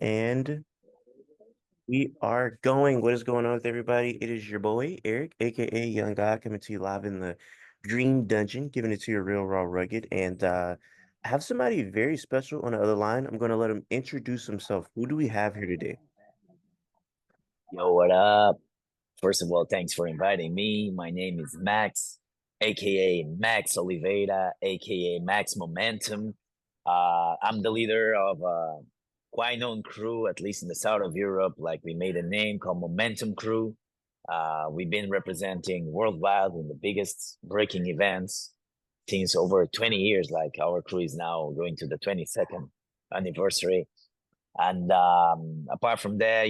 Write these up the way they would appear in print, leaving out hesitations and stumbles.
And we are going. What is going on with everybody? It is your boy, Eric, aka Young God, coming to you live in the Dream Dungeon, giving it to you real, raw, rugged. And I have somebody very special on the other line. I'm going to let him introduce himself. Who do we have here today? Yo, what up? First of all, thanks for inviting me. My name is Max, aka Max Oliveira, aka Max Momentum. I'm the leader of a quite known crew, at least in the south of Europe. Like we made a name called Momentum Crew. We've been representing worldwide in the biggest breaking events since over 20 years. Like our crew is now going to the 22nd anniversary. And apart from that,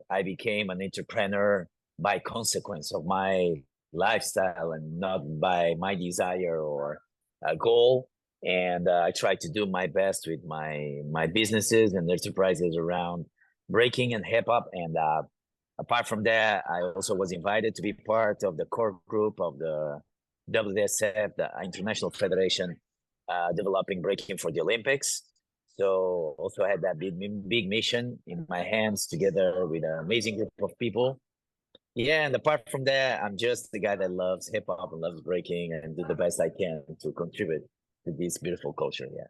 I became an entrepreneur by consequence of my lifestyle and not by my desire or a goal. And I try to do my best with my businesses and enterprises around breaking and hip hop. And apart from that, I also was invited to be part of the core group of the WDSF, the International Federation, developing breaking for the Olympics. So also had that big mission in my hands together with an amazing group of people. Yeah, and apart from that, I'm just the guy that loves hip hop and loves breaking and do the best I can to contribute to this beautiful culture. Yeah.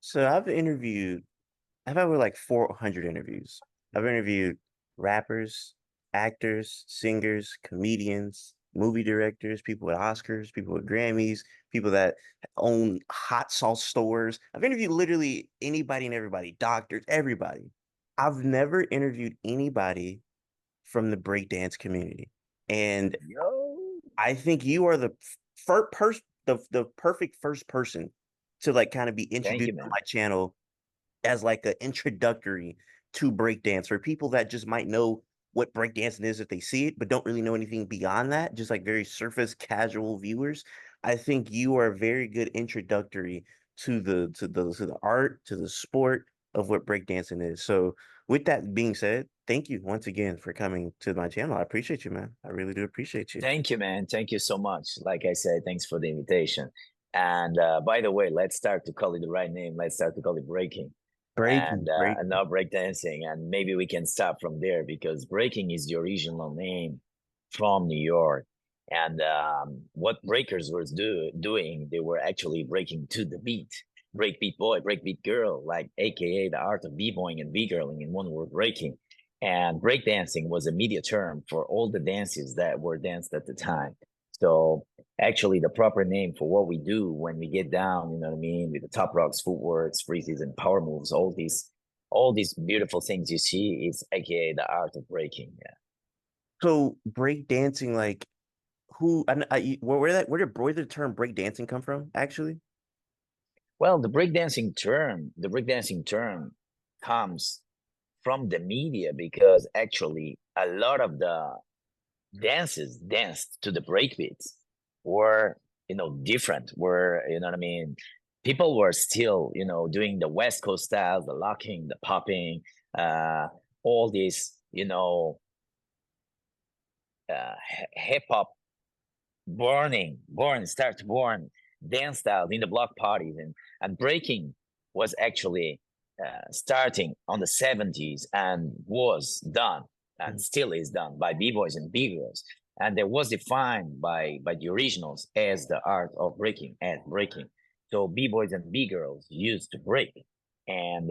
So I've had over like 400 interviews. I've interviewed rappers, actors, singers, comedians, movie directors, people with Oscars, people with Grammys, people that own hot sauce stores. I've interviewed literally anybody and everybody, doctors, everybody. I've never interviewed anybody from the breakdance community. And Yo, I think you are the first person, the perfect first person to like kind of be thank introduced you, on man. my channel as like an introductory to breakdance for people that just might know what breakdancing is if they see it, but don't really know anything beyond that, just like very surface casual viewers. I think you are a very good introductory to the art, to the sport of what breakdancing is. So with that being said, thank you once again for coming to my channel. I appreciate you, man. I really do appreciate you. Thank you, man. Thank you so much. Like I said, thanks for the invitation. And by the way, let's start to call it the right name. Let's start to call it breaking Breaking, and breaking. not breakdancing. And maybe we can start from there because breaking is the original name from New York. And what breakers were doing, they were actually breaking to the beat. Breakbeat boy, breakbeat girl, like AKA the art of b-boying and b-girling in one word, breaking. And breakdancing was a media term for all the dances that were danced at the time. So actually the proper name for what we do when we get down, you know what I mean, with the top rocks, footworks, freezes, and power moves, all these beautiful things you see is aka the art of breaking. Yeah. So breakdancing, like who where did the term breakdancing come from, actually? Well, the breakdancing term comes from the media because actually a lot of the dances danced to the breakbeats were different were what I mean, people were still doing the west coast styles, the locking, the popping, uh all these hip hop born dance styles in the block parties, and breaking was actually starting on the 70s and was done and still is done by b-boys and b-girls, and it was defined by the originals as the art of breaking and breaking. So b-boys and b-girls used to break, and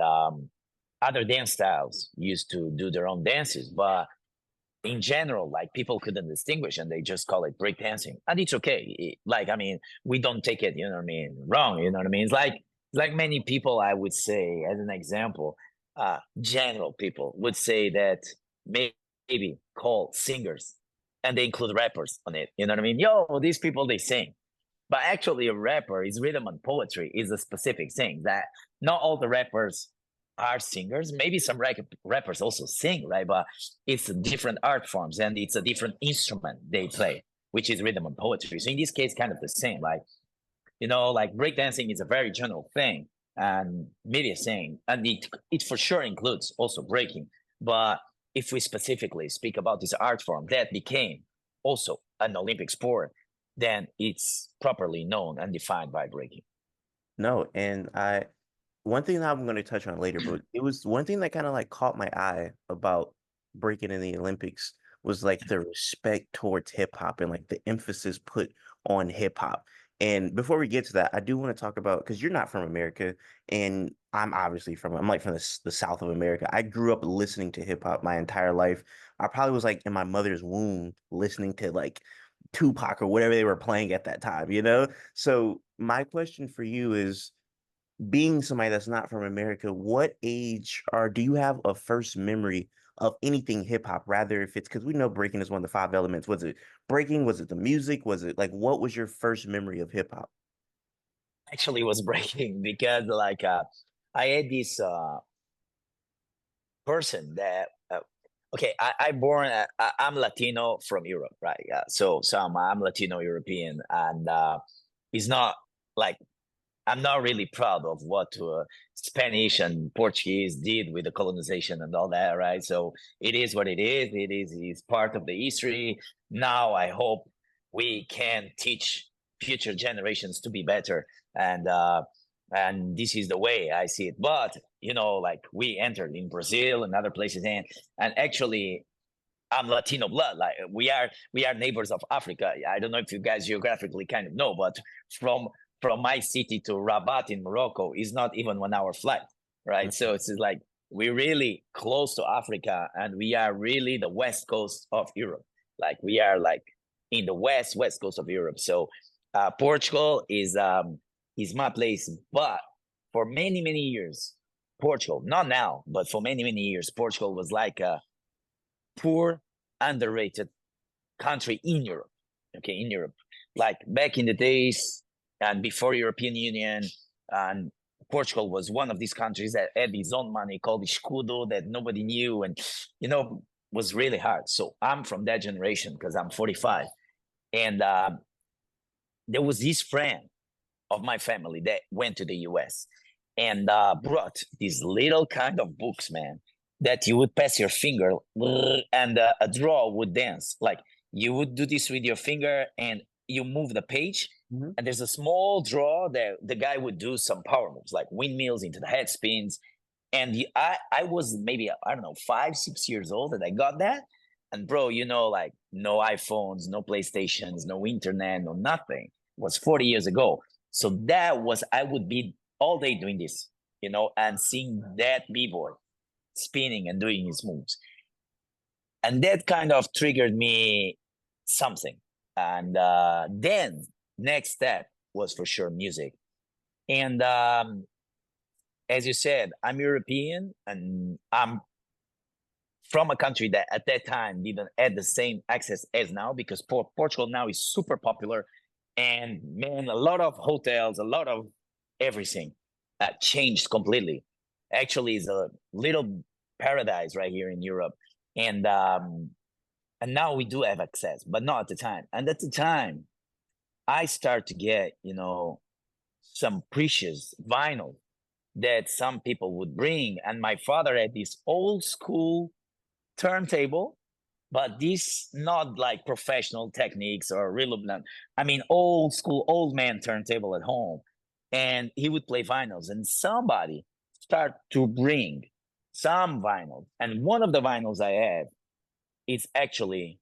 other dance styles used to do their own dances, but in general, like people couldn't distinguish and they just call it breakdancing. And it's okay. Like, I mean, we don't take it, wrong, you know what I mean? It's like many people, I would say, as an example, general people would say that maybe call singers and they include rappers on it. You know what I mean? Yo, these people, they sing. But actually, a rapper is rhythm and poetry is a specific thing that not all the rappers are singers. Maybe some rappers also sing, right? But it's different art forms and it's a different instrument they play, which is rhythm and poetry. So in this case, kind of the same. Like breakdancing is a very general thing and media saying, and it for sure includes also breaking. But if we specifically speak about this art form that became also an Olympic sport, then it's properly known and defined by breaking. No, and one thing that I'm going to touch on later, but it was one thing that kind of like caught my eye about breaking in the Olympics was like the respect towards hip hop and like the emphasis put on hip hop. And before we get to that, I do want to talk about because you're not from America, and I'm obviously I'm like from the South of America. I grew up listening to hip hop my entire life. I probably was like in my mother's womb listening to like Tupac or whatever they were playing at that time, you know? So my question for you is being somebody that's not from America, what age or do you have a first memory of anything hip hop? Rather, if it's because we know breaking is one of the five elements. Was it breaking? Was it the music? Was it like what was your first memory of hip hop? Actually was breaking because like I had this person that okay, I born I'm Latino from Europe, right? So I'm Latino European, and it's not like I'm not really proud of what Spanish and Portuguese did with the colonization and all that, right? So it is what it is. It's part of the history. Now I hope we can teach future generations to be better, and this is the way I see it. But like we entered in Brazil and other places, and actually I'm Latino blood. Like we are neighbors of Africa. I don't know if you guys geographically kind of know, but from from my city to Rabat in Morocco is not even 1 hour flight, right? So it's like we're really close to Africa, and we are really the west coast of Europe. Like we are like in the west coast of Europe. So Portugal is my place, but for many years, Portugal, not now, but for many years, Portugal was like a poor, underrated country in Europe. Okay, in Europe, like back in the days and before European Union, and Portugal was one of these countries that had its own money called escudo that nobody knew, and was really hard. So I'm from that generation because I'm 45, and there was this friend of my family that went to the US and brought these little kind of books, man, that you would pass your finger and a draw would dance. Like you would do this with your finger and you move the page. Mhm. And there's a small draw that the guy would do some power moves like windmills into the head spins. And I was maybe, I don't know, 5, 6 years old and I got that. And bro, like no iPhones, no PlayStations, no internet, no nothing. It was 40 years ago. So that was, I would be all day doing this, and seeing that b-boy spinning and doing his moves. And that kind of triggered me something. And then next step was for sure music. And as you said, I'm European and I'm from a country that at that time didn't have the same access as now because Portugal now is super popular. And man, a lot of hotels, a lot of everything changed completely. Actually, it's a little paradise right here in Europe. And now we do have access, but not at the time. And at the time, I start to get, some precious vinyl that some people would bring. And my father had this old school turntable, but this not like professional techniques or real blunt. I mean, old school, old man turntable at home. And he would play vinyls, and somebody start to bring some vinyls. And one of the vinyls I have is actually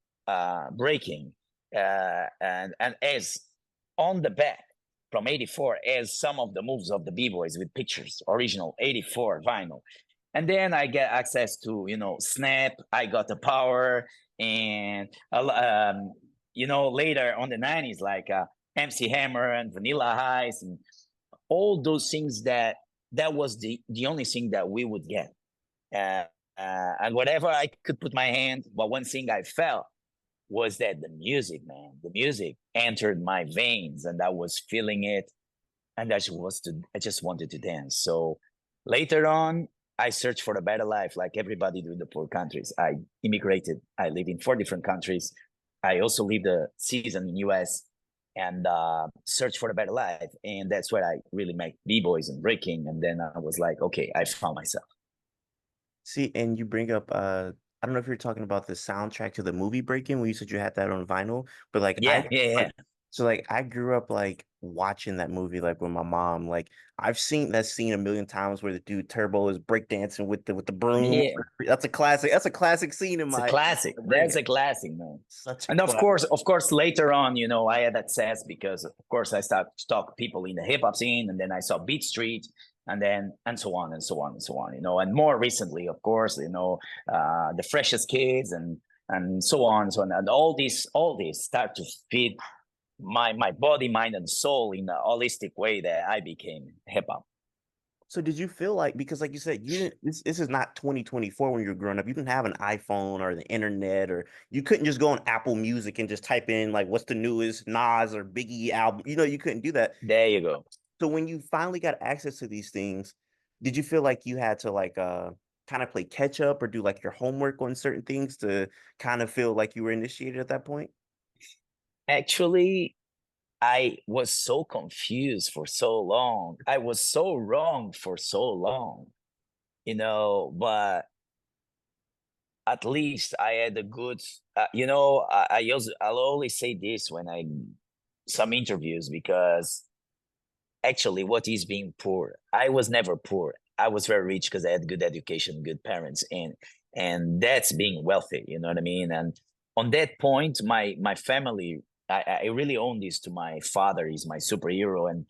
breaking. And as on the back from 84 as some of the moves of the b-boys with pictures, original 84 vinyl. And then I get access to, Snap, I got the power, and later on the 90s, like MC Hammer and Vanilla Ice and all those things that was the only thing that we would get. Uh, and whatever I could put my hand, but one thing I felt was that the music, man, the music entered my veins and I was feeling it. And I just wanted to dance. So later on, I searched for a better life, like everybody do in the poor countries. I immigrated. I live in 4 different countries. I also lived a season in US and searched for a better life. And that's where I really met b-boys and breaking. And then I was like, okay, I found myself. See, and you bring up I don't know if you're talking about the soundtrack to the movie Breaking when you said you had that on vinyl, but like Yeah, yeah, yeah. So like I grew up like watching that movie like with my mom. Like I've seen that scene a million times where the dude Turbo is breakdancing with the broom. Yeah, That's a classic. That's a classic scene in it's a my classic. brain. That's a classic, man. Such a And classic. of course, later on, you know, I had access because, of course, I started to talk to people in the hip hop scene, and then I saw Beat Street, and then and so on and so on and so on. You know, and more recently, of course, you know, the freshest kids and so on and so on, and all these start to feed my body, mind, and soul in a holistic way that I became hip hop. So did you feel like because like you said, you didn't this is not 2024 when you were growing up. You didn't have an iPhone or the internet, or you couldn't just go on Apple Music and just type in like what's the newest Nas or Biggie album. You couldn't do that. There you go. So when you finally got access to these things, did you feel like you had to like kind of play catch up or do like your homework on certain things to kind of feel like you were initiated at that point? Actually, I was so confused for so long. I was so wrong for so long, you know, but at least I had a good, you know, I'll always say this when I some interviews because actually what is being poor? I was never poor. I was very rich because I had good education, good parents, and that's being wealthy. You know what I mean? And on that point, my family, I really own this to my father. He's my superhero, and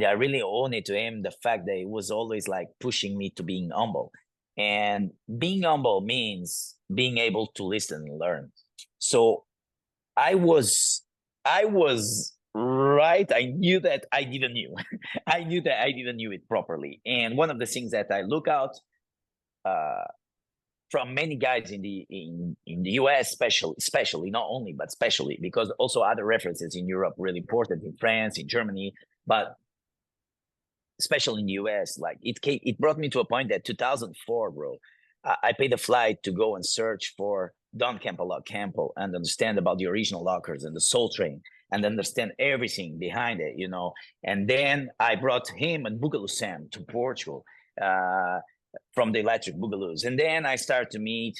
I really own it to him. The fact that he was always like pushing me to being humble, and being humble means being able to listen and learn. So I was I was right. I knew that I didn't knew. I knew that I didn't knew it properly. And one of the things that I look out uh, from many guys in the US, especially not only but especially because also other references in Europe really important in France, in Germany, but especially in the US, like it brought me to a point that 2004, bro. I paid a flight to go and search for Don Campbell Lock Campbell and understand about the original lockers and the Soul Train and understand everything behind it, you know. And then I brought him and Boogaloo Sam to Portugal uh, from the Electric Boogaloos. And then I started to meet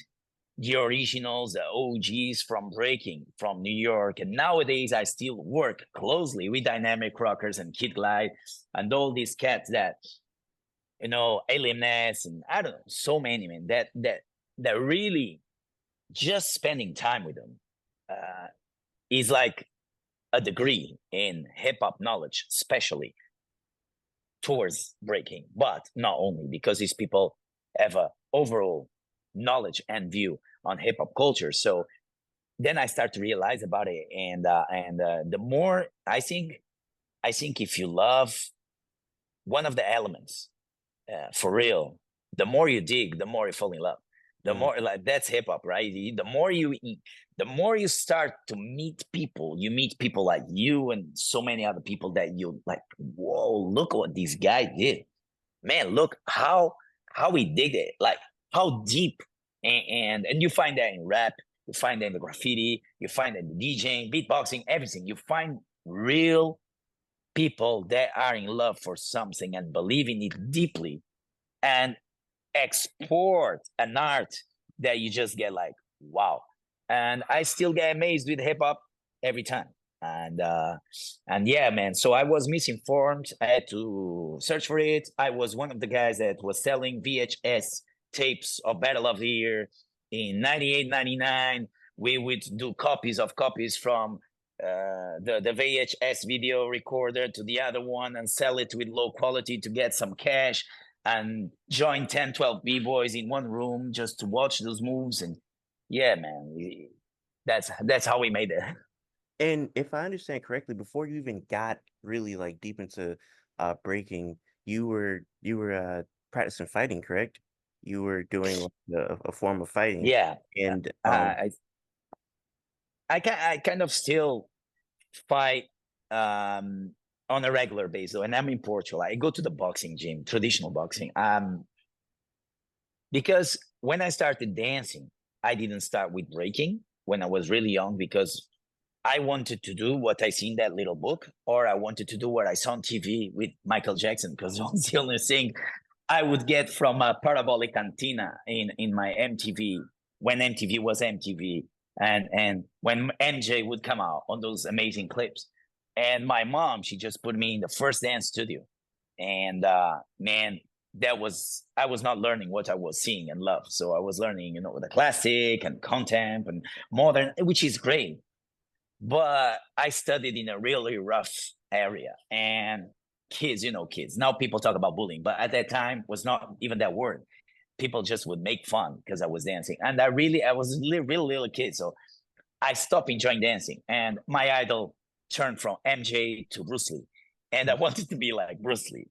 the originals, the OGs from breaking from New York. And nowadays, I still work closely with Dynamic Rockers and Kid Glide and all these cats that, you know, Alien Ness and I don't know, so many, man, that really just spending time with them is like a degree in hip hop knowledge, especially towards breaking, but not only because these people have a overall knowledge and view on hip hop culture. So then I start to realize about it, and the more I think if you love one of the elements for real, the more you dig, the more you fall in love. The Mm. more like that's hip hop, right? The more you start to meet people, you meet people like you and so many other people that you like. Whoa, look what this guy did, man! Look how he did it, like how deep, and you find that in rap, you find that in the graffiti, you find that in the DJing, beatboxing, everything. You find real people that are in love for something and believe in it deeply and export an art that you just get like, wow. And I still get amazed with hip hop every time. And yeah, man. So I was misinformed. I had to search for it. I was one of the guys that was selling VHS tapes of Battle of the Year in 98, 99. We would do copies from the VHS video recorder to the other one and sell it with low quality to get some cash and join 10, 12 b-boys in one room just to watch those moves. And yeah, man, that's how we made it. And if I understand correctly, before you even got really like deep into breaking, you were practicing fighting, correct? You were doing like a form of fighting, Yeah, and I kind of still fight on a regular basis. And I'm in Portugal. I go to the boxing gym, traditional boxing. Because when I started dancing, I didn't start with breaking when I was really young because I wanted to do what I see in that little book, or I wanted to do what I saw on TV with Michael Jackson, because it was the only thing I would get from a parabolic antenna in my MTV when MTV was MTV, and when MJ would come out on those amazing clips. And my mom, she just put me in the first dance studio. And man, I was not learning what I was seeing and love. So I was learning, you know, the classic and contempt and modern, which is great. But I studied in a really rough area, and kids, you know, kids. Now people talk about bullying, but at that time was not even that word. People just would make fun because I was dancing. And I was a really little kid. So I stopped enjoying dancing, and my idol turned from MJ to Bruce Lee, and I wanted to be like Bruce Lee.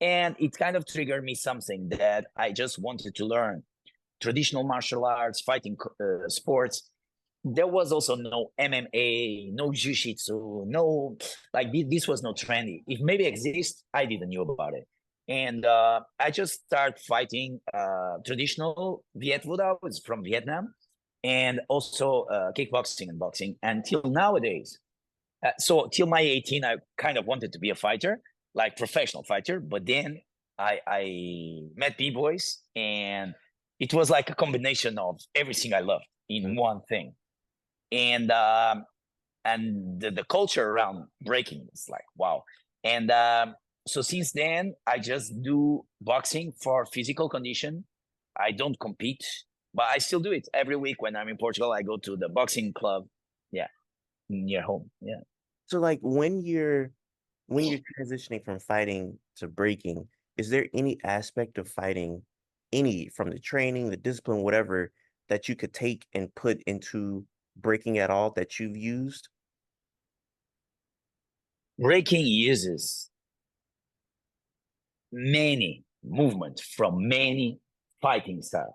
And it kind of triggered me something that I just wanted to learn: traditional martial arts, fighting sports. There was also no MMA, no jiu-jitsu, no, like this was not trendy. If maybe exist, I didn't know about it. And I just started fighting traditional Viet Vo Dao, is from Vietnam, and also kickboxing and boxing until nowadays. So till my 18, I kind of wanted to be a fighter, like professional fighter. But then I met B-boys, and it was like a combination of everything I loved in one thing. And the culture around breaking is like, wow. And so since then, I just do boxing for physical condition. I don't compete, but I still do it every week. When I'm in Portugal, I go to the boxing club. Yeah, near home. Yeah. So like when you're transitioning from fighting to breaking, is there any aspect of fighting, any from the training, the discipline, whatever, that you could take and put into breaking at all that you've used? Breaking uses many movements from many fighting styles,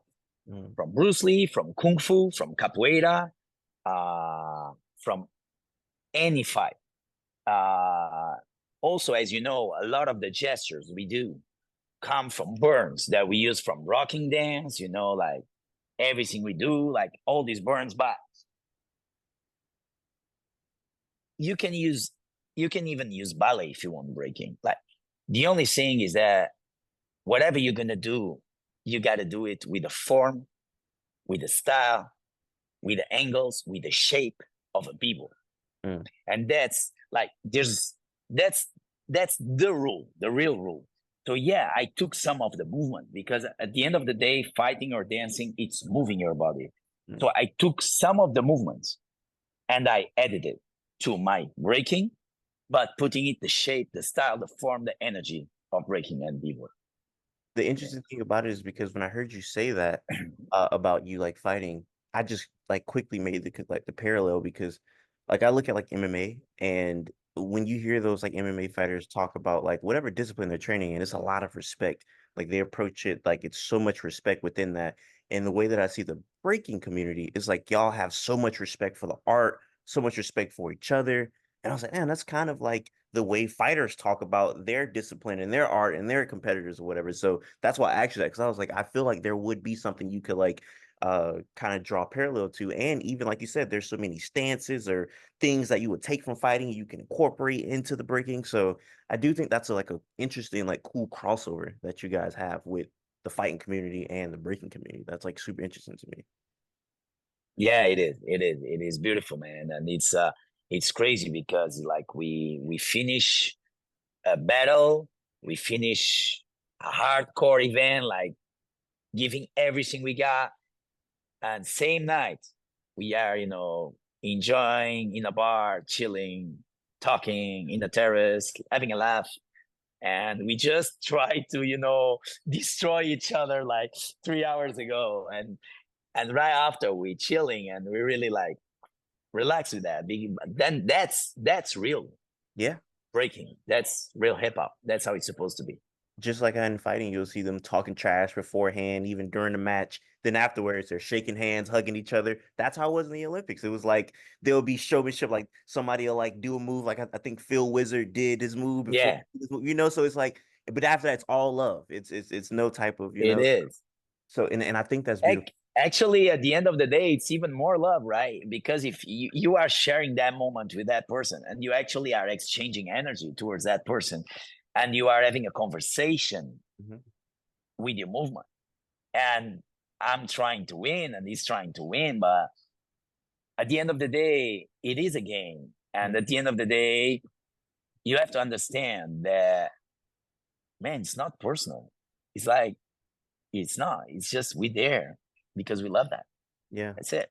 Mm, from Bruce Lee, from Kung Fu, from Capoeira, from any fight. Uh, Also, as you know, a lot of the gestures we do come from burns that we use from rocking dance, you know, like everything we do, like all these burns. But you can use, you can even use ballet if you want breaking. Like the only thing is that whatever you're gonna do, you gotta do it with the form, with the style, with the angles, with the shape of a b-boy. mm. And that's like that's that's the rule, the real rule. So yeah, I took some of the movement because at the end of the day, fighting or dancing, it's moving your body. Mm. So I took some of the movements and I added it to my breaking, but putting it the shape, the style, the form, the energy of breaking and b-boy. The Yeah. interesting thing about it is because when I heard you say that about you like fighting, I just like quickly made the parallel because like I look at like MMA, and when you hear those like MMA fighters talk about like whatever discipline they're training in, it's a lot of respect. Like they approach it like it's so much respect within that. And the way that I see the breaking community is like y'all have so much respect for the art, so much respect for each other. And I was like, man, that's kind of like the way fighters talk about their discipline and their art and their competitors or whatever. So that's why I asked you that, because I was like, I feel like there would be something you could like kind of draw parallel to. And even like you said, there's so many stances or things that you would take from fighting you can incorporate into the breaking. So I do think that's like a interesting, like cool crossover that you guys have with the fighting community and the breaking community. That's like super interesting to me. Yeah, it is. It is. It is beautiful, man. And it's crazy because like we finish a battle, we finish a hardcore event, like giving everything we got, and same night we are, you know, enjoying in a bar, chilling, talking in the terrace, having a laugh. And we just try to, you know, destroy each other like 3 hours ago. And right after we chilling and we really like relax with that. Then that's real Yeah. breaking. That's real hip hop. That's how it's supposed to be. Just like in fighting, you'll see them talking trash beforehand, even during the match. Then afterwards, they're shaking hands, hugging each other. That's how it was in the Olympics. It was like there'll be showmanship, like somebody will like do a move, like I think Phil Wizard did his move before, Yeah, you know. So it's like, but after that, it's all love. It's no type of, you it know. is. So and I think that's beautiful. Actually, at the end of the day, it's even more love, right? Because if you are sharing that moment with that person and you actually are exchanging energy towards that person and you are having a conversation Mhm. with your movement, and I'm trying to win and he's trying to win, but at the end of the day, it is a game. And Mhm. at the end of the day, you have to understand that, man, it's not personal. It's like, it's not. It's just we there because we love that. Yeah. That's it.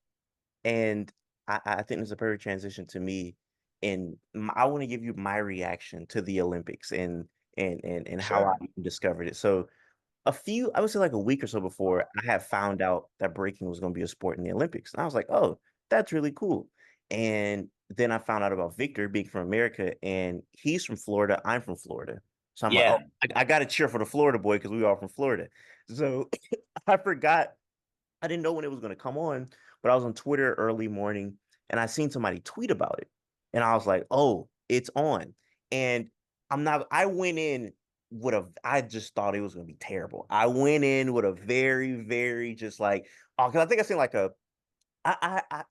And I think there's a perfect transition to me, and I want to give you my reaction to the Olympics and how I Sure. even discovered it. So I would say like a week or so before, I had found out that breaking was going to be a sport in the Olympics, and I was like, oh, that's really cool. And then I found out about Victor being from America, and he's from Florida. I'm from Florida. So I'm like, oh, Yeah. I got to cheer for the Florida boy because we are from Florida. So I forgot I didn't know when it was gonna come on, but I was on Twitter early morning and I seen somebody tweet about it. And I was like, oh, it's on. And I went in I just thought it was gonna be terrible. I went in with a very, very just like, oh, because I think I seen like I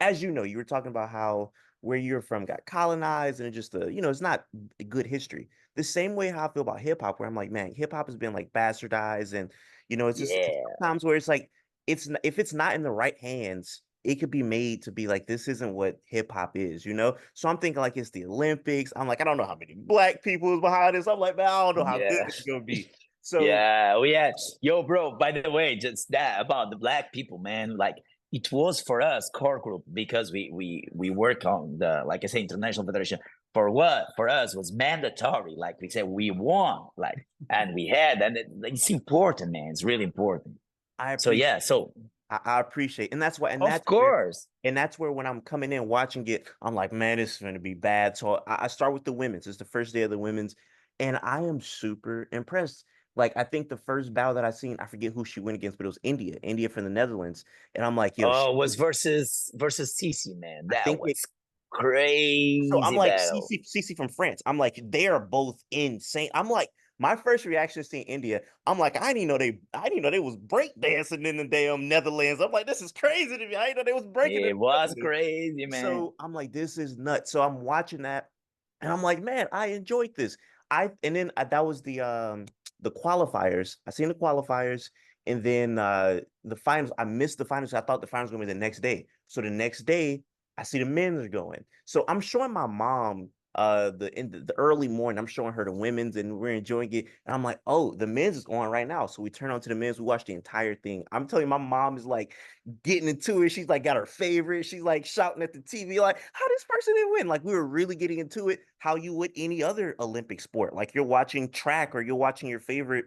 as you know, you were talking about how where you're from got colonized and it just it's not a good history. The same way how I feel about hip hop, where I'm like, man, hip hop has been like bastardized, and it's just Yeah. sometimes where it's like if it's not in the right hands, it could be made to be like this isn't what hip hop is. So I'm thinking like it's the Olympics. I'm like, I don't know how many black people is behind this. I'm like, man, I don't know how good Yeah. it's gonna be. So Yeah. We had, yo, bro, by the way, just that about the black people, man. Like, it was for us core group because we work on the, like I say, international federation. For what? For us was mandatory. Like we said, we won. Like, and we had, and it's important, man. It's really important. I So appreciate yeah. So I appreciate, and that's why, of course. and that's where when I'm coming in watching it, I'm like, man, this is going to be bad. So I start with the women's. It's the first day of the women's, and I am super impressed. Like I think the first battle that I seen, I forget who she went against, but it was India from the Netherlands, and I'm like, yo, Oh, it was versus CC, man. I That think was so I'm crazy like battle. CC from France. I'm like they are both insane. I'm like my first reaction to seeing India. I'm like I didn't know they was breakdancing in the damn Netherlands. I'm like this is crazy to me. I didn't know they was breaking in It the was Netherlands. crazy, man. So I'm like this is nuts. So I'm watching that, and I'm like man, I enjoyed this. That was the qualifiers. I seen the qualifiers, and then the finals. I missed the finals. I thought the finals were gonna be the next day. So the next day I see the men's are going. So I'm showing my mom the early morning, I'm showing her the women's and we're enjoying it. And I'm like, oh, the men's is going right now. So we turn on to the men's, we watch the entire thing. I'm telling you, my mom is like getting into it. She's like got her favorite. She's like shouting at the TV, like, how this person didn't win? Like we were really getting into it, how you would any other Olympic sport. Like you're watching track or you're watching your favorite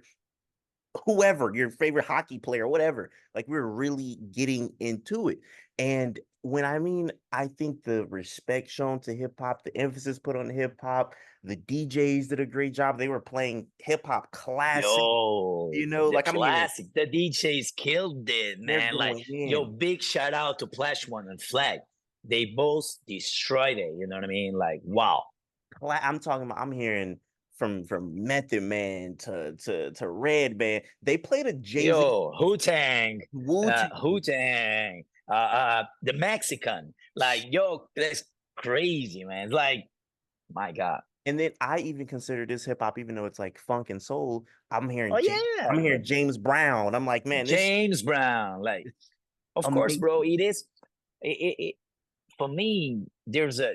whoever, your favorite hockey player, whatever. Like we're really getting into it. And when I mean, I think the respect shown to hip hop, the emphasis put on hip hop, the DJs did a great job. They were playing hip hop classic, Yo, the like I'm hearing classic, the DJs killed it, they're man. Like, going yo, in. big shout out to Flash One and Flag. They both destroyed it. You know what I mean? Like, wow. I'm talking about, I'm hearing from Method Man to Red Band. They played a Jay-Z Yo, Wu Tang, Wu Wu Tang, the Mexican. Like, yo, that's crazy, man. It's like, my God. And then I even consider this hip hop, even though it's like funk and soul. Oh yeah, I'm hearing James Brown. I'm like, man, this James Brown. Like, is of course, bro. amazing. It is. It for me. There's a.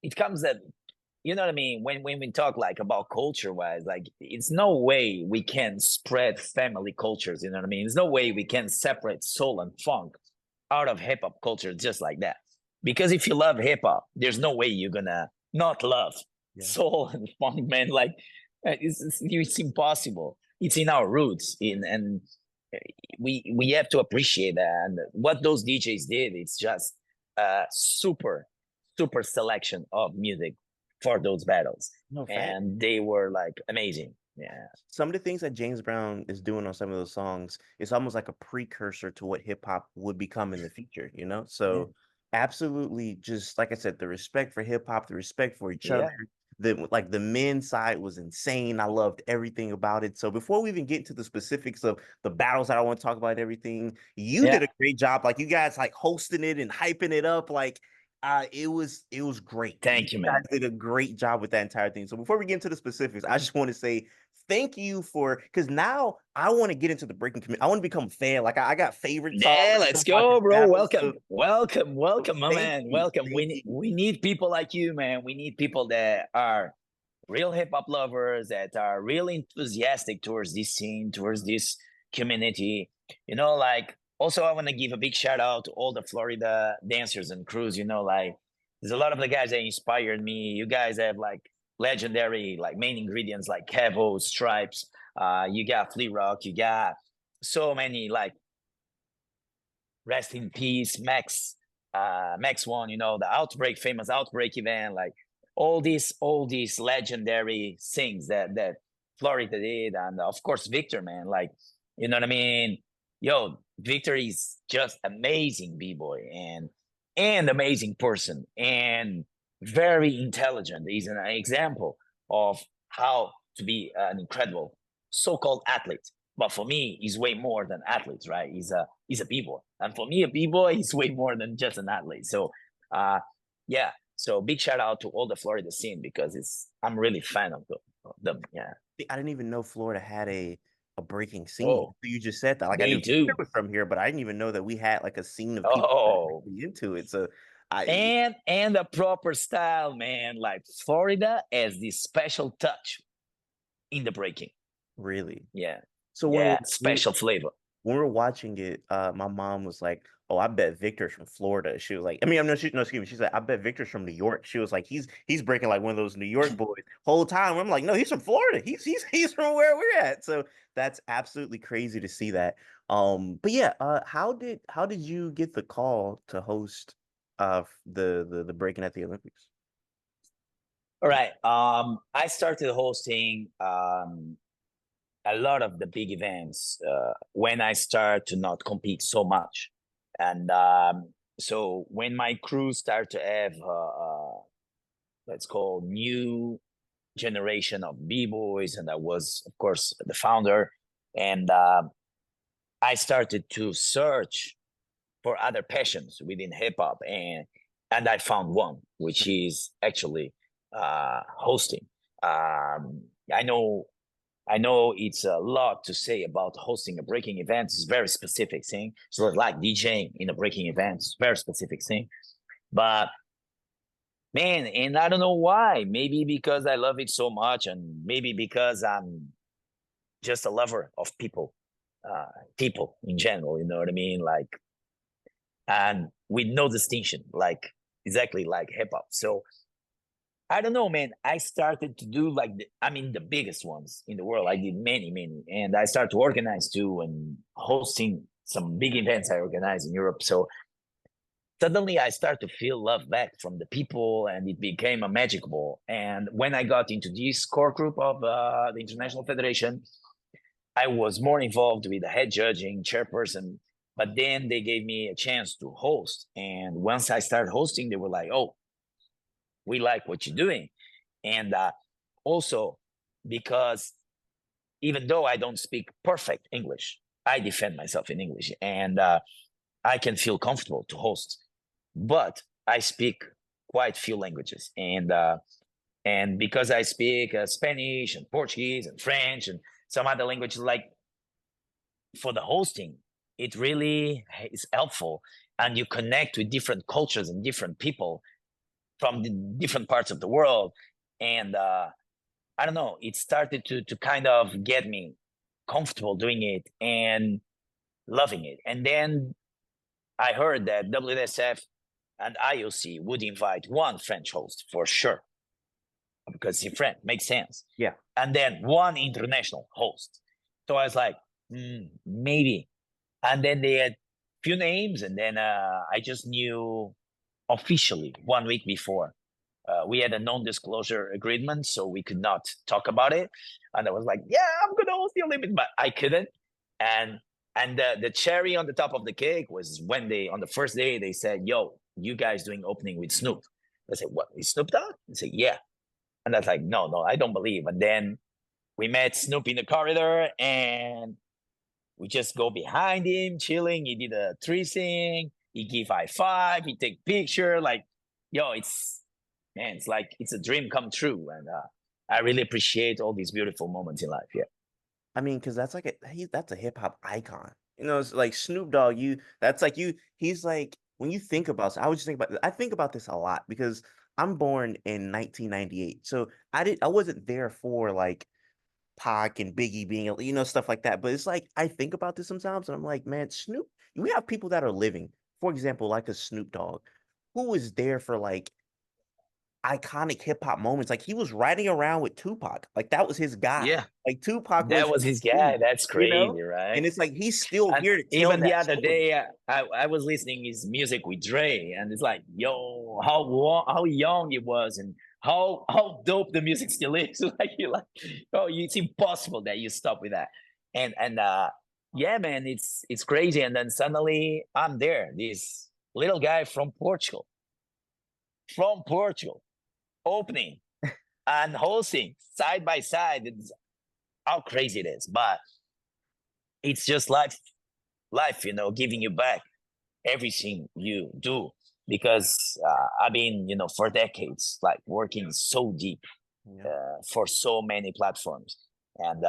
It comes that, you know what I mean, when we talk like about culture wise, like it's no way we can spread family cultures. You know what I mean? There's no way we can separate soul and funk out of hip hop culture just like that. Because if you love hip hop, there's no way you're gonna not love Yeah. soul and funk, man. Like, it's impossible. It's in our roots, in and we have to appreciate that. And what those DJs did, it's just a super selection of music for those battles, No fact. and they were like amazing. Yeah, Some of the things that James Brown is doing on some of those songs is almost like a precursor to what hip hop would become in the future. yeah, So absolutely, just like I said, the respect for hip hop, the respect for each other, yeah, the men's side was insane. I loved everything about it. So before we even get into the specifics of the battles that I want to talk about, and everything, you did yeah. a great job. Like you guys like hosting it and hyping it up. Like it was great. You Thank you, guys man. did a great job with that entire thing. So before we get into the specifics, I just want to say thank you for, because now I want to get into the breaking community. I want to become a fan. Like I got favorite songs. Yeah, let's go, bro. Welcome, my Thank man. you. Welcome. Thank you. We need people like you, man. We need people that are real hip hop lovers, that are really enthusiastic towards this scene, towards this community. Like, also I want to give a big shout out to all the Florida dancers and crews. Like, there's a lot of the guys that inspired me. You guys have like legendary, like, main ingredients like Kevo, Stripes. You got Flea Rock. You got so many, like, rest in peace, Max One, the Outbreak, famous Outbreak event, like all these legendary things that Florida did, and of course Victor, man, like, you know what I mean? Yo, Victor is just amazing b-boy and amazing person and very intelligent. He's an example of how to be an incredible so-called athlete. But for me, he's way more than athletes, right? He's a b-boy, and for me, a b-boy is way more than just an athlete. So, yeah. So big shout out to all the Florida scene, because I'm really fan of them. Yeah. I didn't even know Florida had a breaking scene. Oh, You just said that. Like I they knew do. Victor was from here, but I didn't even know that we had like a scene of people Oh, really into it. So and a proper style, man. Like, Florida has this special touch in the breaking. really. Yeah. So Yeah, special flavor. when we were watching it, my mom was like, "Oh, I bet Victor's from Florida." She was like, "I mean, I'm no, no, excuse me." She's like, "I bet Victor's from New York." She was like, "He's breaking like one of those New York boys." Whole time, I'm like, "No, he's from Florida. He's from where we're at." So that's absolutely crazy to see that. But yeah, how did you get the call to host the breaking at the Olympics? All right. I started hosting a lot of the big events when I start to not compete so much. And so when my crew start to have, let's call, new generation of b-boys, and I was, of course, the founder, and I started to search for other passions within hip-hop, and I found one, which is actually hosting. I know it's a lot to say about hosting a breaking event. It's a very specific thing. So it's like DJing in a breaking event, it's a very specific thing. But man, and I don't know why. Maybe because I love it so much, and maybe because I'm just a lover of people in general. You know what I mean? Like, and with no distinction, like exactly like hip hop. So I don't know, man. I started to do like the biggest ones in the world. I did many, and I started to organize too, and hosting some big events I organized in Europe. So suddenly I started to feel love back from the people, and it became a magic ball. And when I got into this core group of the International Federation, I was more involved with the head judging, chairperson. But then they gave me a chance to host, and once I started hosting, they were like, "Oh, we like what you're doing." And also, because even though I don't speak perfect English, I defend myself in English, and I can feel comfortable to host. But I speak quite few languages, and because I speak Spanish and Portuguese and French and some other languages, like, for the hosting, it really is helpful, and you connect with different cultures and different people from the different parts of the world. And I don't know, it started to kind of get me comfortable doing it and loving it. And then I heard that WSF and IOC would invite one French host for sure, because he's French, makes sense. Yeah. And then one international host. So I was like, maybe. And then they had few names, and then I just knew officially 1 week before. We had a non-disclosure agreement, so we could not talk about it. And I was like, "Yeah, I'm gonna host the Olympics," but I couldn't. And the cherry on the top of the cake was when on the first day, they said, "Yo, you guys doing opening with Snoop?" I said, "What? Is Snoop Dogg?" I said, "Yeah." And I was like, "No, I don't believe." And then we met Snoop in the corridor, and we just go behind him, chilling. He did a three thing. He give high five. He take picture. Like, yo, it's like it's a dream come true. I really appreciate all these beautiful moments in life. Yeah. I mean, because that's like that's a hip hop icon. You know, it's like Snoop Dogg. That's like he's like when you think about. I was just think about. I think about this a lot because I'm born in 1998, so I wasn't there for like Pac and Biggie being, stuff like that. But it's like I think about this sometimes, and I'm like, man, Snoop. We have people that are living, for example, like a Snoop Dogg, who was there for like iconic hip hop moments. Like he was riding around with Tupac. Like that was his guy. Yeah. Like Tupac That was was his his guy. dude, That's you know? crazy, right? And it's like he's still And here to tell even the that other story. day, I was listening his music with Dre, and it's like, yo, how young it was, and how dope the music still is. Like you like, oh, it's impossible that you stop with that. And yeah, man, it's crazy. And then suddenly I'm there, this little guy from Portugal, opening and hosting side by side. It's how crazy it is, but it's just life, giving you back everything you do, because I've been, for decades, like working so deep Yeah. for so many platforms, and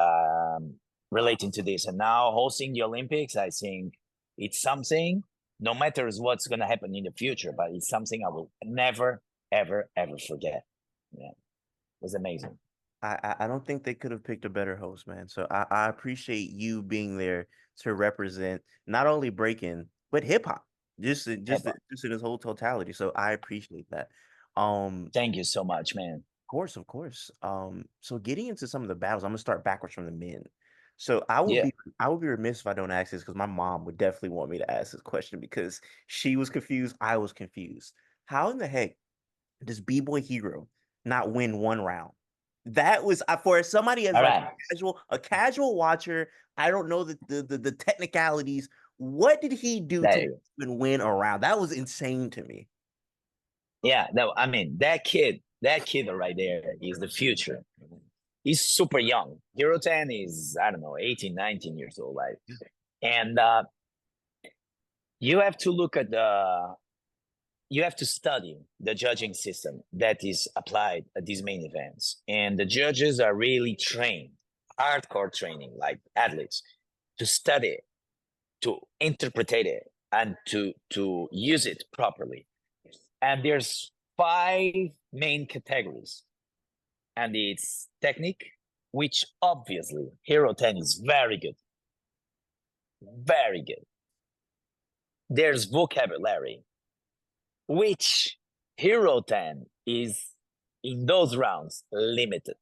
relating to this, and now hosting the Olympics. I think it's something, no matter what's going to happen in the future, but it's something I will never, ever, ever forget. Yeah, it was amazing. I don't think they could have picked a better host, man. So I appreciate you being there to represent not only breaking but hip hop, just in its whole totality. So I appreciate that. Thank you so much, man. Course, of course. So getting into some of the battles, I'm gonna start backwards from the men. So Yeah. I would be remiss if I don't ask this because my mom would definitely want me to ask this question because she was confused, I was confused. How in the heck does B-Boy Hero not win one round? That was for somebody as All like right. a casual watcher. I don't know the technicalities. What did he do There to you go. even win a round? That was insane to me. Yeah, no, I mean that kid right there is the future. He's super young. Hero 10 is, I don't know, 18, 19 years old, right? And you have to look at you have to study the judging system that is applied at these main events. And the judges are really trained, hardcore training, like athletes, to study it, to interpret it, and to use it properly. And there's 5 main categories, and it's technique, which obviously Hero 10 is very good, very good. There's vocabulary, which Hero 10 is in those rounds limited.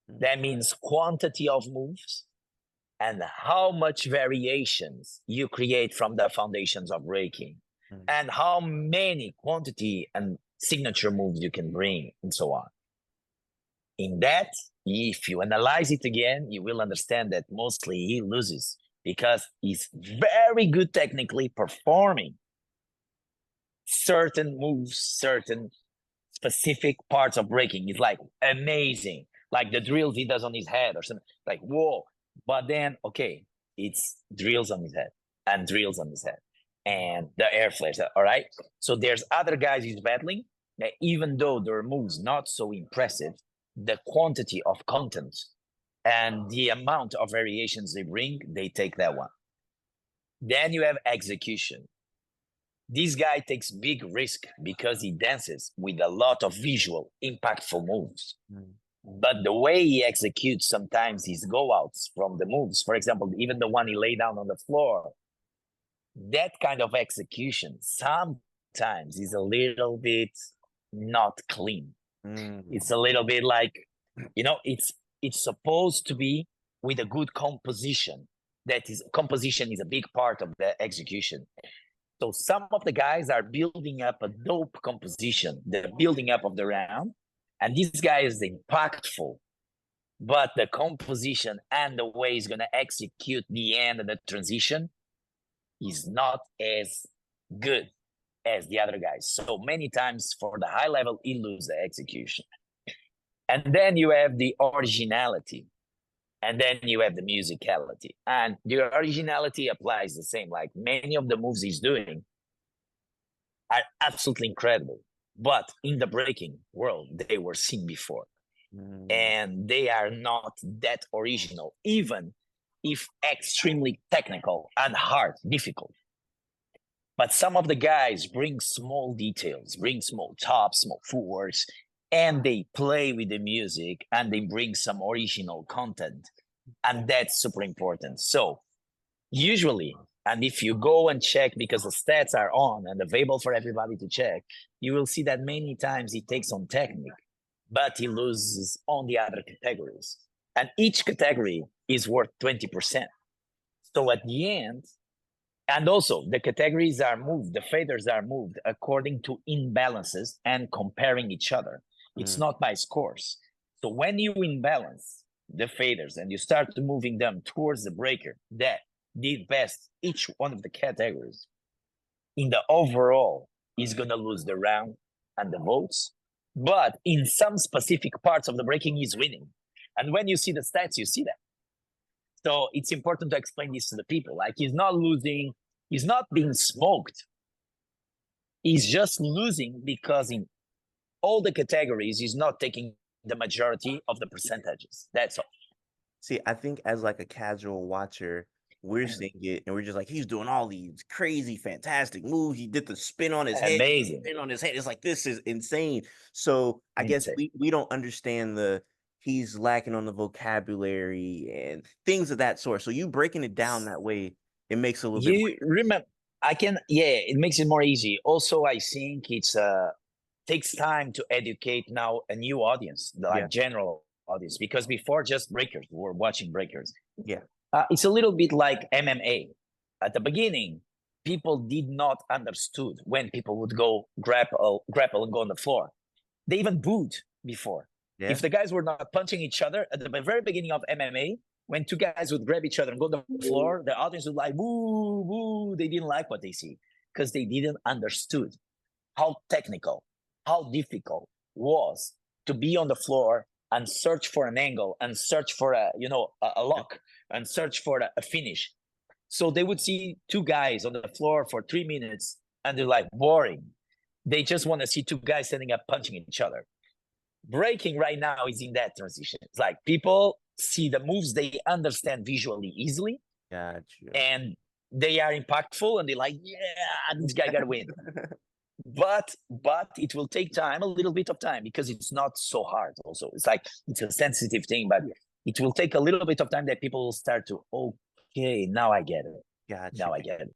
That means quantity of moves and how much variations you create from the foundations of breaking, and how many quantity and signature moves you can bring, and so on. In that, if you analyze it again, you will understand that mostly he loses because he's very good technically performing certain moves, certain specific parts of breaking. It's like amazing, like the drills he does on his head or something, like whoa. But then, okay, it's drills on his head and drills on his head and the air flares. All right. So there's other guys he's battling that even though their moves not so impressive, the quantity of content and the amount of variations they bring, they take that one. Then you have execution. This guy takes big risk because he dances with a lot of visual, impactful moves. But the way he executes sometimes his go outs from the moves, for example, even the one he lay down on the floor, that kind of execution sometimes is a little bit not clean. It's a little bit like, it's supposed to be with a good composition. Composition is a big part of the execution. So some of the guys are building up a dope composition, the building up of the round, and this guy is impactful, but the composition and the way he's going to execute the end and the transition is not as good as the other guys. So many times for the high level, he loses the execution. And then you have the originality. And then you have the musicality. And the originality applies the same. Like many of the moves he's doing are absolutely incredible. But in the breaking world, they were seen before. and they are not that original, even if extremely technical and hard, difficult. But some of the guys bring small details, bring small tops, small footworks, and they play with the music and they bring some original content. And that's super important. So usually, and if you go and check, because the stats are on and available for everybody to check, you will see that many times he takes on technique, but he loses on the other categories. And each category is worth 20%. So at the end, and also the categories are moved, the faders are moved according to imbalances and comparing each other. It's not by scores. So when you imbalance the faders and you start moving them towards the breaker that did best each one of the categories, in the overall, is going to lose the round and the votes. But in some specific parts of the breaking, he's winning. And when you see the stats, you see that. So it's important to explain this to the people. Like, he's not losing, he's not being smoked. He's just losing because in all the categories, he's not taking the majority of the percentages. That's all. See, I think as like a casual watcher, we're seeing it and we're just like, he's doing all these crazy, fantastic moves. He did the spin on his head. Amazing. Spin on his head. It's like, this is insane. So I guess we don't understand he's lacking on the vocabulary and things of that sort. So you breaking it down that way, it makes it a little bit more. Remember, it makes it more easy. Also, I think it's takes time to educate now a new audience, like general audience, because before just breakers were watching breakers. Yeah. It's a little bit like MMA. At the beginning, people did not understood when people would go grapple and go on the floor. They even booed before. Yeah. If the guys were not punching each other at the very beginning of MMA, when two guys would grab each other and go on the floor, the audience would like, woo, woo. They didn't like what they see because they didn't understood how technical, how difficult was to be on the floor and search for an angle and search for a lock and search for a finish. So they would see two guys on the floor for 3 minutes and they're like, boring. They just want to see two guys standing up punching each other. Breaking right now is in that transition. It's like people see the moves they understand visually easily. Gotcha. And they are impactful and they're like, yeah, this guy got to win. But it will take time, a little bit of time, because it's not so hard also. It's like, it's a sensitive thing, but it will take a little bit of time that people will start to, okay, now I get it. Gotcha. Now I get it.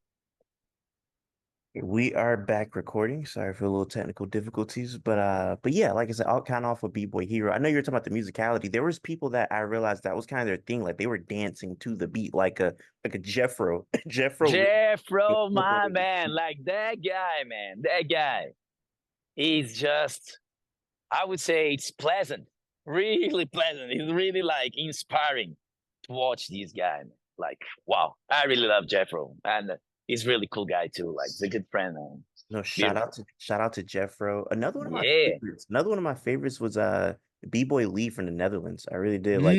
We are back recording. Sorry for a little technical difficulties, but yeah, like I said, I'll count off a B-boy hero. I know you're talking about the musicality. There was people that I realized that was kind of their thing, like they were dancing to the beat, like a Jeffro. Jeffro, my man, like that guy, man, that guy. He's just, I would say it's pleasant, really pleasant. It's really like inspiring to watch this guy. Like, wow, I really love Jeffro, and he's really cool guy too. Like, he's a good friend. No, shout out to Jeffro. Another one of my favorites. Another one of my favorites was B-boy Lee from the Netherlands. I really did like.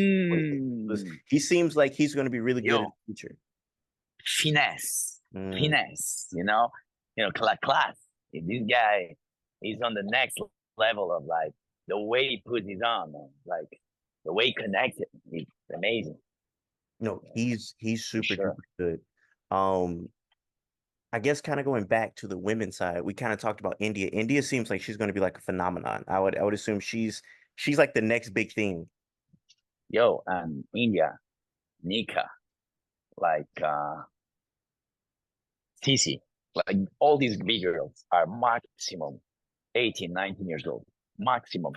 He seems like he's going to be really good in the future. Finesse, class. This guy, he's on the next level of like the way he puts it on, man. Like the way he connects it. It's amazing. No, he's super good. I guess kind of going back to the women's side, we kind of talked about India. India seems like she's going to be like a phenomenon. I would assume she's like the next big thing. India, Nika, like Tisi, like all these big girls are maximum 18, 19 years old. Maximum.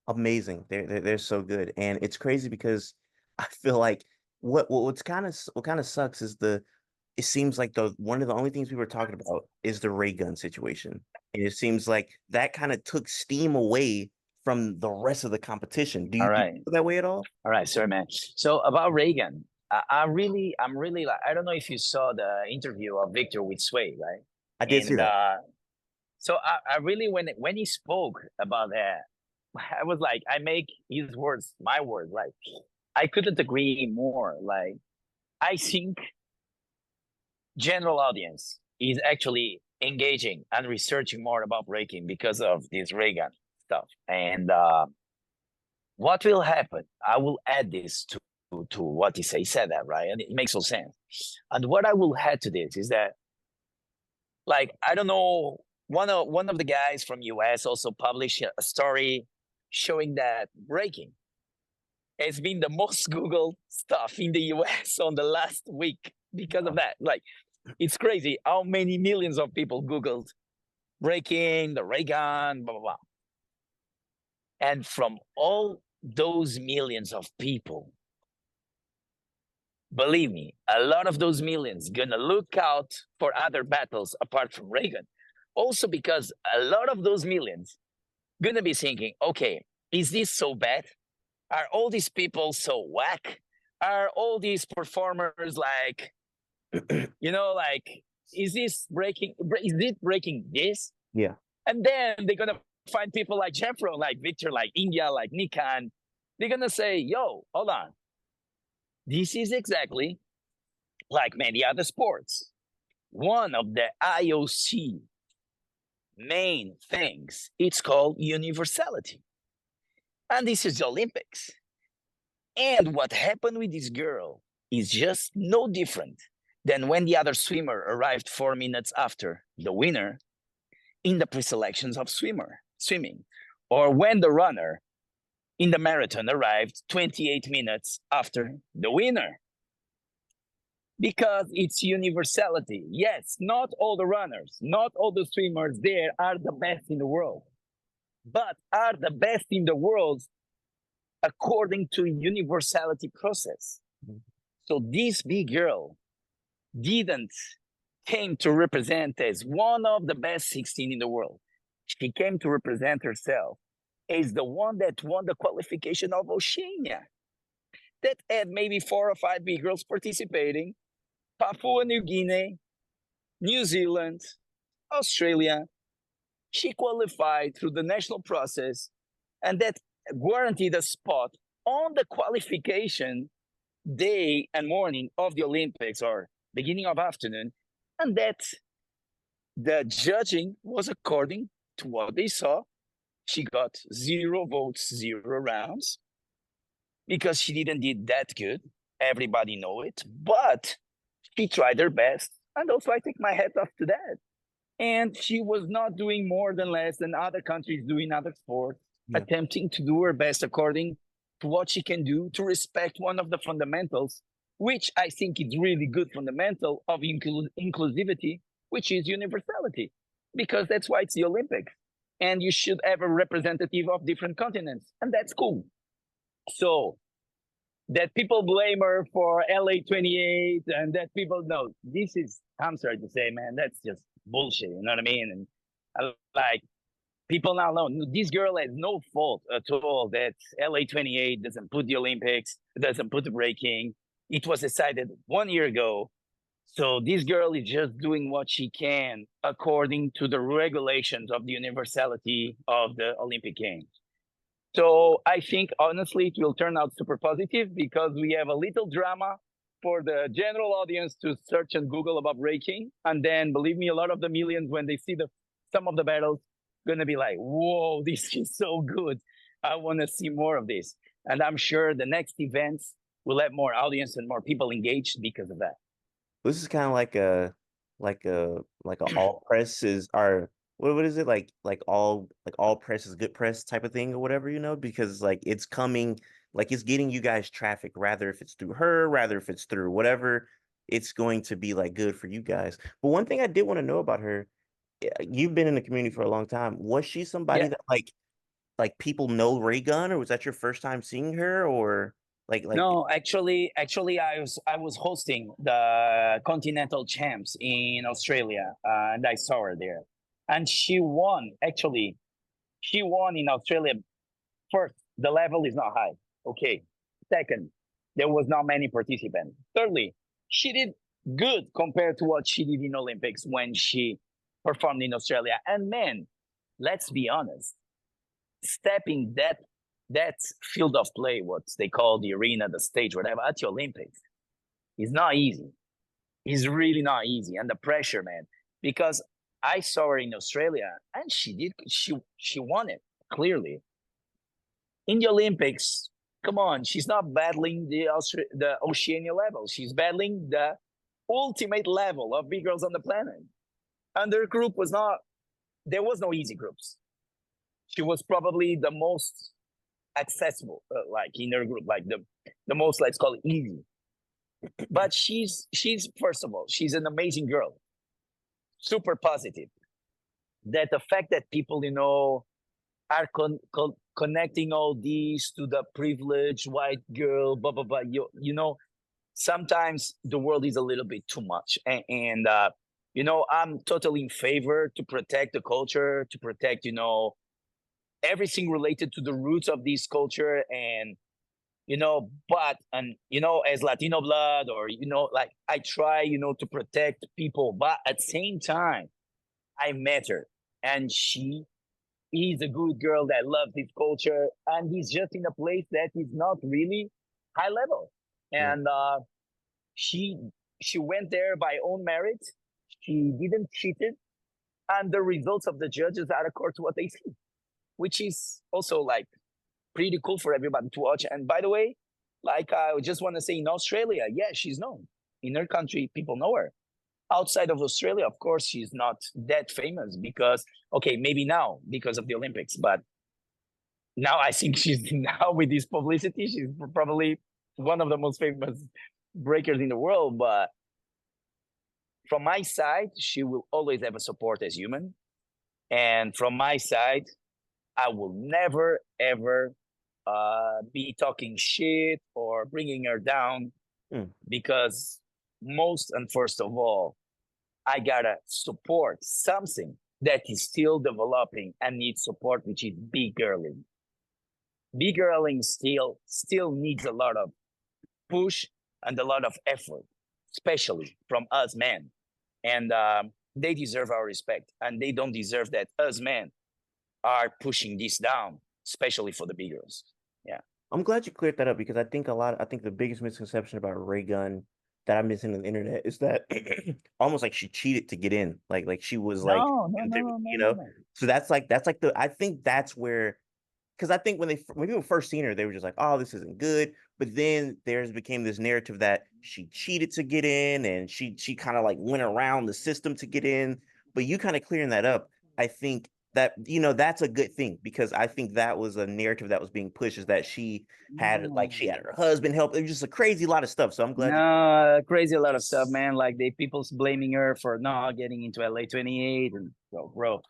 Amazing. They're so good. And it's crazy because I feel like what kind of sucks is it seems like one of the only things we were talking about is the Raygun situation. And it seems like that kind of took steam away from the rest of the competition. Do you feel that way at all? All right, sorry, man. So about Raygun, I'm really like, I don't know if you saw the interview of Victor with Sway, right? I did see that. So I really, when he spoke about that, I was like, I make his words my words. Like, I couldn't agree more. Like, I think general audience is actually engaging and researching more about breaking because of this Raygun stuff. And what will happen? I will add this to what he said. He said that, right? And it makes no sense. And what I will add to this is that, like, I don't know, one of the guys from US also published a story showing that breaking has been the most Googled stuff in the US on the last week because of that. Like, it's crazy how many millions of people Googled breaking, the Raygun, blah, blah, blah. And from all those millions of people, believe me, a lot of those millions gonna look out for other battles apart from Raygun. Also because a lot of those millions gonna be thinking, okay, is this so bad? Are all these people so whack? Are all these performers like, like, is it breaking this? Yeah. And then they're gonna find people like Jeffro, like Victor, like India, like Nikan. They're gonna say, yo, hold on. This is exactly like many other sports. One of the IOC main things, it's called universality. And this is the Olympics. And what happened with this girl is just no different than when the other swimmer arrived 4 minutes after the winner in the pre-selections of swimming, or when the runner in the marathon arrived 28 minutes after the winner. Because it's universality. Yes, not all the runners, not all the swimmers there are the best in the world, but are the best in the world according to universality process. So this big girl didn't came to represent as one of the best 16 in the world. She came to represent herself as the one that won the qualification of Oceania, that had maybe 4 or 5 big girls participating. Papua New Guinea, New Zealand, Australia. She qualified through the national process, and that guaranteed a spot on the qualification day and morning of the Olympics, or beginning of afternoon, and that the judging was according to what they saw. She got 0 votes, 0 rounds, because she didn't did that good. Everybody know it, but she tried her best, and also I take my hat off to that. And she was not doing more than less than other countries doing other sports, attempting to do her best according to what she can do, to respect one of the fundamentals, which I think is really good fundamental of inclusivity, which is universality, because that's why it's the Olympics. And you should have a representative of different continents, and that's cool. So that people blame her for LA 28 and that people know, this is, I'm sorry to say, man, that's just bullshit. You know what I mean? And like, people now know this girl has no fault at all that LA 28 doesn't put the Olympics, doesn't put the breaking. It was decided 1 year ago. So this girl is just doing what she can according to the regulations of the universality of the Olympic Games. So I think, honestly, it will turn out super positive because we have a little drama for the general audience to search and Google about breaking. And then, believe me, a lot of the millions, when they see some of the battles, going to be like, whoa, this is so good. I want to see more of this. And I'm sure the next events will have more audience and more people engaged because of that. This is kind of like a all press is our what is it like all press is good press type of thing or whatever, because like it's coming, like it's getting you guys traffic, rather if it's through her, rather if it's through whatever, it's going to be like good for you guys. But one thing I did want to know about her, you've been in the community for a long time. Was she somebody that like people know Raygun, or was that your first time seeing her, or like No, actually, I was hosting the Continental Champs in Australia, and I saw her there, and she won. Actually, she won in Australia. First, the level is not high. Okay. Second, there was not many participants. Thirdly, she did good compared to what she did in Olympics when she performed in Australia. And man, let's be honest, stepping that field of play, what they call the arena, the stage, whatever, at the Olympics, is not easy. It's really not easy. And the pressure, man, because I saw her in Australia and she won it clearly. in the Olympics, come on, she's not battling the Oceania level. She's battling the ultimate level of big girls on the planet. And their group was not, there was no easy groups. She was probably the most accessible, like in her group, like the most, let's call it easy. But she's first of all, she's an amazing girl, super positive. That the fact that people, are connecting all these to the privileged white girl, blah blah blah. Sometimes the world is a little bit too much, and I'm totally in favor to protect the culture, to protect everything related to the roots of this culture, and but as Latino blood, or like I try to protect people, but at the same time I met her, and she is a good girl that loves this culture, and he's just in a place that is not really high level. Yeah. And she went there by own merit. She didn't cheat it, and the results of the judges are according to what they see, which is also like pretty cool for everybody to watch. And by the way, like I just want to say, in Australia, yeah, she's known. In her country, people know her. Outside of Australia, of course, she's not that famous because, okay, maybe now because of the Olympics, but now I think she's now with this publicity, she's probably one of the most famous breakers in the world. But from my side, she will always have a support as human. And from my side, I will never, ever be talking shit or bringing her down because most and first of all, I gotta support something that is still developing and needs support, which is big girling. Big girling still needs a lot of push and a lot of effort, especially from us men. And they deserve our respect, and they don't deserve that us men are pushing this down, especially for the big girls. Yeah. I'm glad you cleared that up because I think the biggest misconception about Raygun that I'm missing on the internet is that almost like she cheated to get in. Like she was like, No. So that's like I think that's where, because I think when people first seen her, they were just like, oh, this isn't good. But then there's became this narrative that she cheated to get in, and she kind of like went around the system to get in. But you kind of clearing that up, I think that that's a good thing, because I think that was a narrative that was being pushed, is that she had her husband help. It was just a crazy lot of stuff. So I'm glad. No, crazy a lot of stuff, man. Like people's blaming her for not getting into LA 28, and bro,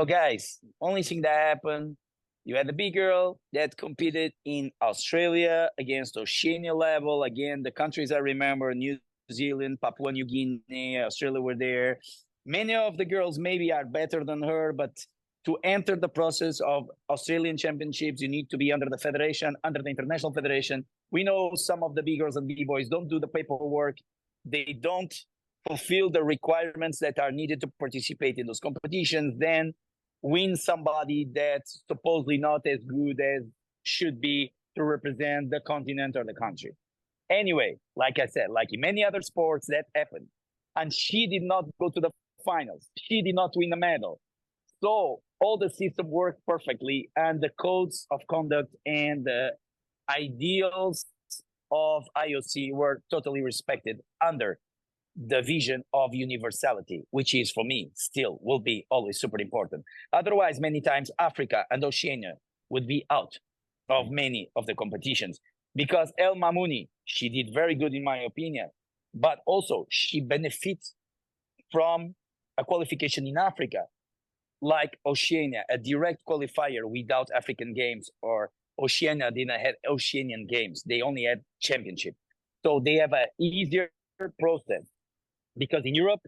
guys, only thing that happened, you had the big girl that competed in Australia against Oceania level. Again, the countries I remember: New Zealand, Papua New Guinea, Australia were there. Many of the girls maybe are better than her, but to enter the process of Australian championships, you need to be under the federation, under the international federation. We know some of the big girls and big boys don't do the paperwork. They don't fulfill the requirements that are needed to participate in those competitions. Then win somebody that's supposedly not as good as should be to represent the continent or the country. Anyway, like I said, like in many other sports, that happened. And she did not go to the finals. She did not win a medal. So all the system worked perfectly, and the codes of conduct and the ideals of IOC were totally respected under the vision of universality, which is, for me, still will be always super important. Otherwise, many times Africa and Oceania would be out of many of the competitions, because El Mamouni, she did very good in my opinion, but also she benefits from a qualification in Africa, like Oceania, a direct qualifier without African Games, or Oceania didn't have Oceanian Games. They only had championship. So they have an easier process, because in Europe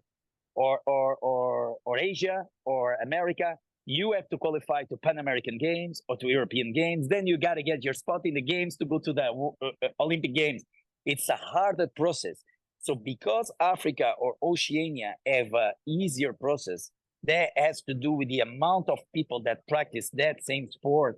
or Asia or America, you have to qualify to Pan American Games or to European Games. Then you got to get your spot in the games to go to the Olympic Games. It's a harder process. So because Africa or Oceania have an easier process, that has to do with the amount of people that practice that same sport,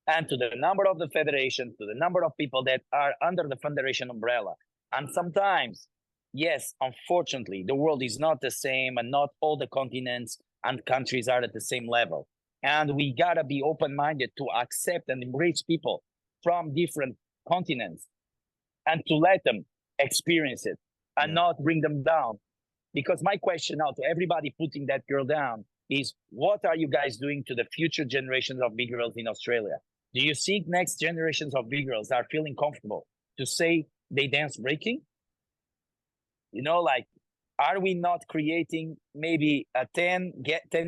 and to the number of the federation, to the number of people that are under the federation umbrella. And sometimes, yes, unfortunately, the world is not the same, and not all the continents and countries are at the same level. And we gotta be open-minded to accept and embrace people from different continents and to let them experience it and not bring them down. Because my question now to everybody putting that girl down is, what are you guys doing to the future generations of big girls in Australia? Do you think next generations of big girls are feeling comfortable to say they dance breaking? You know, like, are we not creating maybe a 10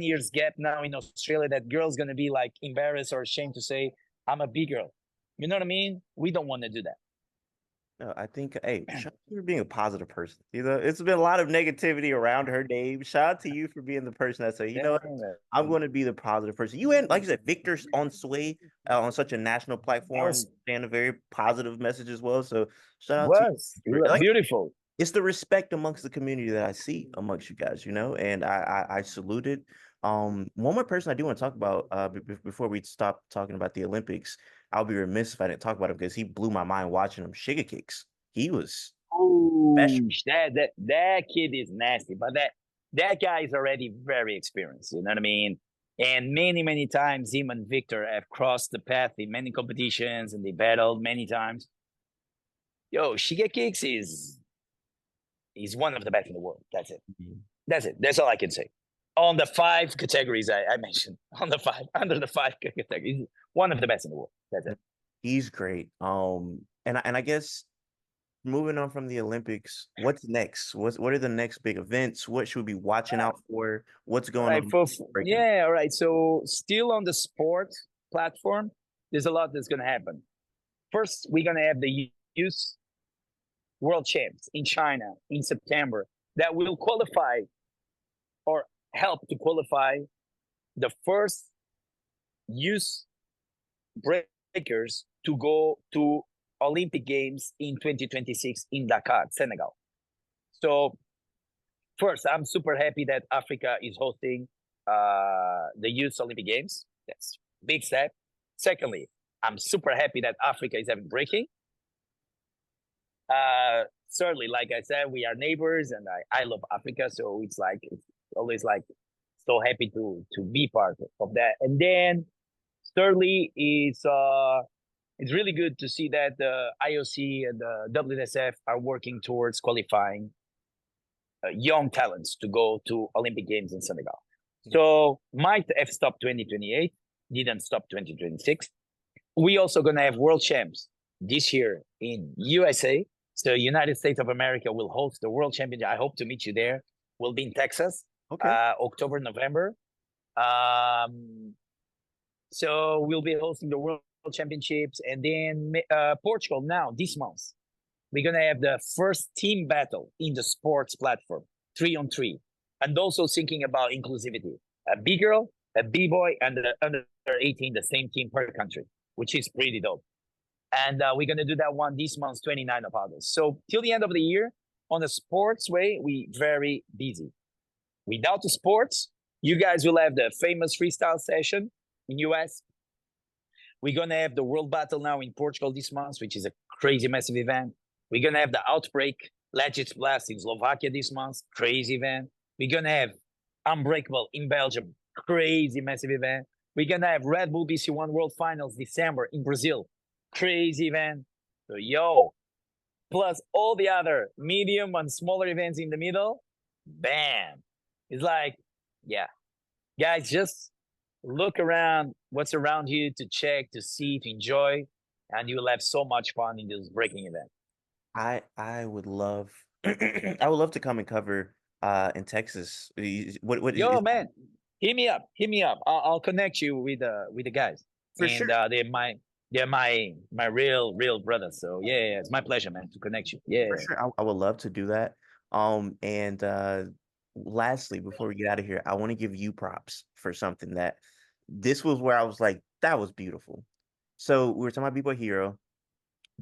years gap now in Australia that girls going to be like embarrassed or ashamed to say, I'm a big girl? You know what I mean? We don't want to do that. No, I think, hey, shout out to you for being a positive person. You know, it's been a lot of negativity around her name. Shout out to you for being the person that said, you know what, I'm going to be the positive person. You and, like you said, Victor's on Sway on such a national platform, and a very positive message as well. So shout out to you. Like, Beautiful. it's the respect amongst the community that I see amongst you guys, you know, and I salute it. One more person I do want to talk about before we stop talking about the Olympics. I'll be remiss if I didn't talk about him because he blew my mind watching him. Sugar Kicks. He was special. That kid is nasty, but that guy is already very experienced. You know what I mean? And many times, him and Victor have crossed the path in many competitions, and they battled many times. Yo, Sugar Kicks is one of the best in the world. That's it. That's it. That's all I can say. On the 5 categories I mentioned, under the 5 categories, one of the best in the world. That's it. He's great. And I guess moving on from the Olympics, what's next? What are the next big events? What should we be watching out for? What's going on? All right. So still on the sport platform, there's a lot that's going to happen. First, we're going to have the youth world champs in China in September that will qualify or help to qualify the first youth breakers to go to Olympic Games in 2026 in Dakar, Senegal. So first, I'm super happy that Africa is hosting the Youth Olympic Games. That's a big step. Secondly, I'm super happy that Africa is having breaking. Thirdly, like I said, we are neighbors, and I love Africa, so it's always like so happy to be part of that. And then thirdly, it's really good to see that the IOC and the WSF are working towards qualifying young talents to go to Olympic Games in Senegal. So might have stopped 2028, didn't stop 2026. We also going to have world champs this year in USA. So United States of America will host the world championship. I hope to meet you there. We'll be in Texas, October, November. So we'll be hosting the world championships, and then Portugal now this month. We're going to have the first team battle in the sports platform, 3-on-3, and also thinking about inclusivity. A B girl, a B boy, and the under 18, the same team per country, which is pretty dope. And we're going to do that one this month, 29th of August. So till the end of the year, on the sports way, we very busy. Without the sports, you guys will have the famous freestyle session in US. We're going to have the World Battle now in Portugal this month, which is a crazy, massive event. We're going to have the Outbreak Legends Blast in Slovakia this month, crazy event. We're going to have Unbreakable in Belgium, crazy, massive event. We're going to have Red Bull BC1 World Finals December in Brazil, crazy event. So, yo, plus all the other medium and smaller events in the middle, bam. It's like, yeah, guys, just look around what's around you to check, to see, to enjoy, and you will have so much fun in this breaking event. I would love I would love to come and cover in Texas. Yo, man, hit me up. I'll connect you with the guys. For sure. They're my real brothers. So yeah, it's my pleasure, man, to connect you. Yeah. For sure. I would love to do that. And lastly, before we get out of here, I want to give you props for something that this was where I was like, that was beautiful. So we were talking about B-Boy Hero.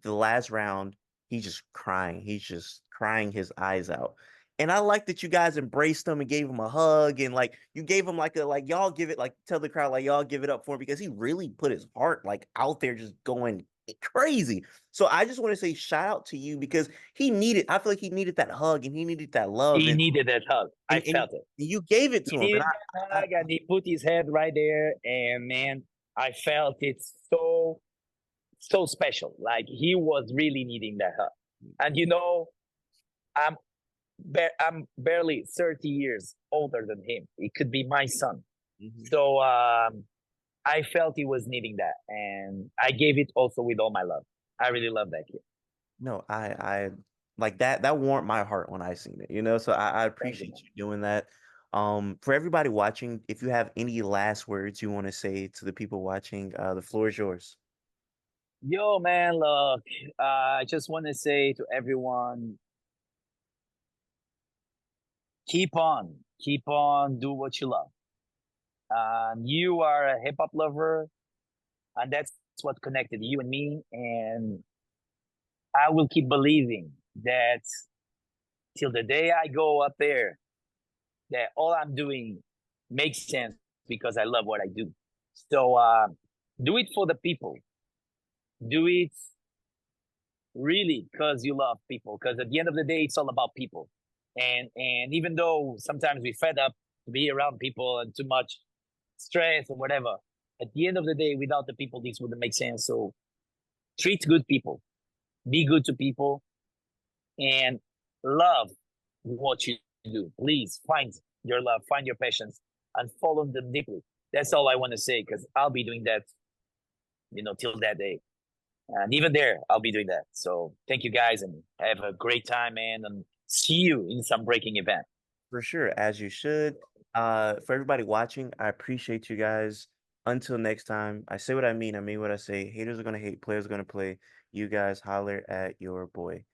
The last round, he's just crying. He's just crying his eyes out. And I like that you guys embraced him and gave him a hug, and like you gave him like y'all give it, like tell the crowd like y'all give it up for him, because he really put his heart like out there, just going crazy. So I just want to say shout out to you because I feel like he needed that hug and he needed that love He needed that hug. I and felt it. you gave it He to him. And needed that hug, and he put his head right there. And man, I felt it so special. Like he was really needing that hug. And I'm I'm barely 30 years older than him. It could be my son. Mhm. So I felt he was needing that, and I gave it also with all my love. I really love that kid. No, I like that. That warmed my heart when I seen it, you know. So I Thank you, appreciate man. you doing that. For everybody watching, if you have any last words you want to say to the people watching, the floor is yours. Yo, man, look, I just want to say to everyone, keep on, do what you love. You are a hip hop lover, and that's what connected you and me. And I will keep believing that till the day I go up there, that all I'm doing makes sense because I love what I do. So do it for the people. Do it really because you love people. Because at the end of the day, it's all about people. And even though sometimes we fed up to be around people and too much stress or whatever, at the end of the day, without the people, this wouldn't make sense. So treat good people, be good to people, and love what you do. Please find your love, find your passions, and follow them deeply. That's all I want to say because I'll be doing that, till that day. And even there, I'll be doing that. So thank you guys and have a great time, man. And see you in some breaking event. For sure, as you should. For everybody watching, I appreciate you guys. Until next time, I say what I mean what I say. Haters are gonna hate, players are gonna play. You guys holler at your boy.